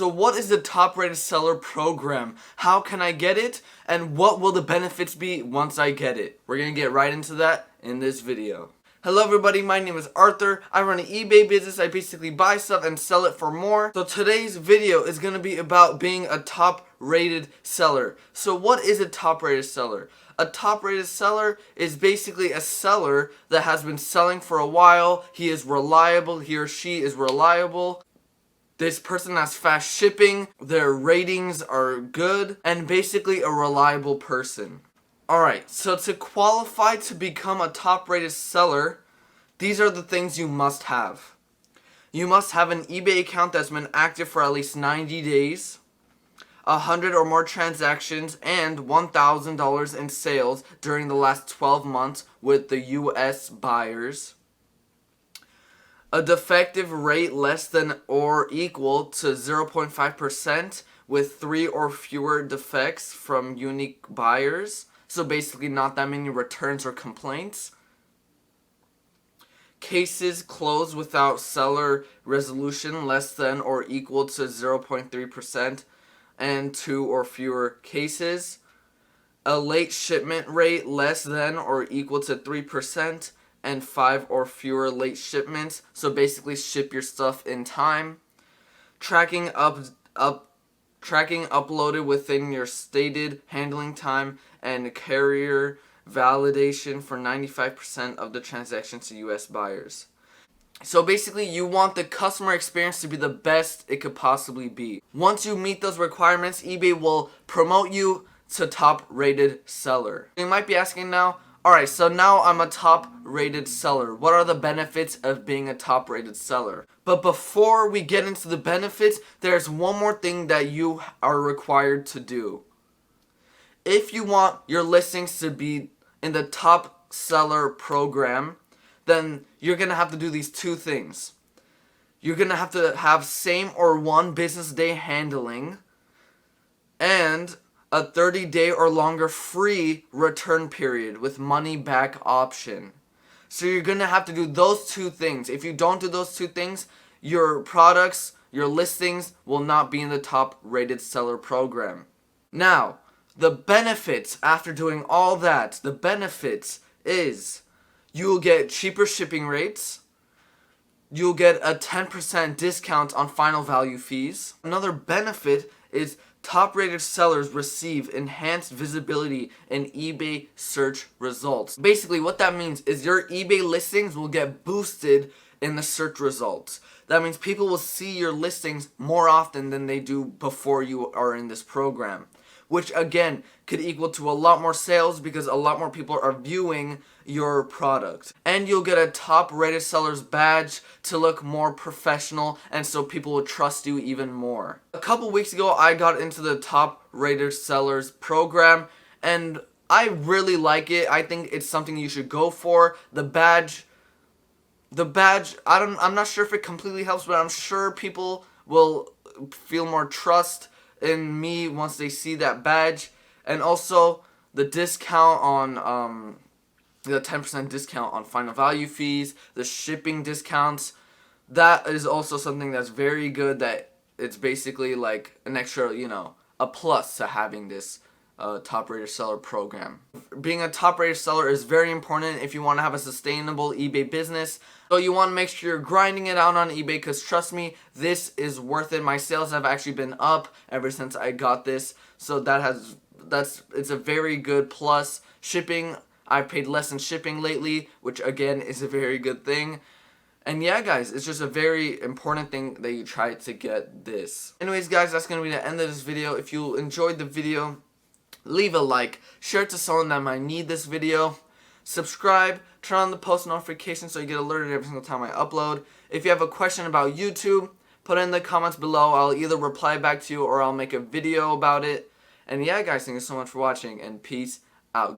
So what is the top rated seller program? How can I get it? And what will the benefits be once I get it? We're gonna get right into that in this video. Hello everybody, my name is Arthur. I run an eBay business. I basically buy stuff and sell it for more. So today's video is going to be about being a top rated seller. So what is a top rated seller? A top rated seller is basically a seller that has been selling for a while. He is reliable, he or she is reliable. This person has fast shipping, their ratings are good, and basically a reliable person. Alright, so to qualify to become a top rated seller, these are the things you must have. You must have an eBay account that's been active for at least 90 days, 100 or more transactions, and $1,000 in sales during the last 12 months with the US buyers. A defective rate less than or equal to 0.5% with 3 or fewer defects from unique buyers. So basically not that many returns or complaints. Cases closed without seller resolution less than or equal to 0.3% and 2 or fewer cases. A late shipment rate less than or equal to 3% and 5 or fewer late shipments. So basically ship your stuff in time. Tracking uploaded within your stated handling time and carrier validation for 95% of the transactions to US buyers. So basically you want the customer experience to be the best it could possibly be. Once you meet those requirements, eBay will promote you to top rated seller. You might be asking now, alright, so now I'm a top rated seller. What are the benefits of being a top rated seller? But before we get into the benefits, there's one more thing that you are required to do. If you want your listings to be in the top seller program, then you're going to have to do these two things. You're going to have same or one business day handling and a 30-day or longer free return period with money back option. So you're going to have to do those two things. If you don't do those two things, your products, your listings will not be in the top rated seller program. Now, the benefits after doing all that, the benefits is you'll get cheaper shipping rates. You'll get a 10% discount on final value fees. Another benefit is top rated sellers receive enhanced visibility in eBay search results. Basically what that means is your eBay listings will get boosted in the search results. That means people will see your listings more often than they do before you are in this program, which again could equal to a lot more sales because a lot more people are viewing your product. And you'll get a top rated sellers badge to look more professional, and so people will trust you even more. A couple weeks ago I got into the top rated sellers program and I really like it. I think it's something you should go for. The badge, I'm not sure if it completely helps, but I'm sure people will feel more trust in me once they see that badge. And also the discount on the 10% discount on final value fees, the shipping discounts, that is also something that's very good, that it's basically like an extra, a plus to having this top rated seller program. Being a top rated seller is very important if you want to have a sustainable eBay business. So you want to make sure you're grinding it out on eBay, because trust me, this is worth it. My sales have actually been up ever since I got this, so it's a very good plus. Shipping, I've paid less in shipping lately, which again is a very good thing. And yeah guys, it's just a very important thing that you try to get this. Anyways guys, that's going to be the end of this video. If you enjoyed the video, leave a like, share it to someone that might need this video, subscribe, turn on the post notifications so you get alerted every single time I upload. If you have a question about YouTube, put it in the comments below. I'll either reply back to you or I'll make a video about it. And yeah guys, thank you so much for watching, and peace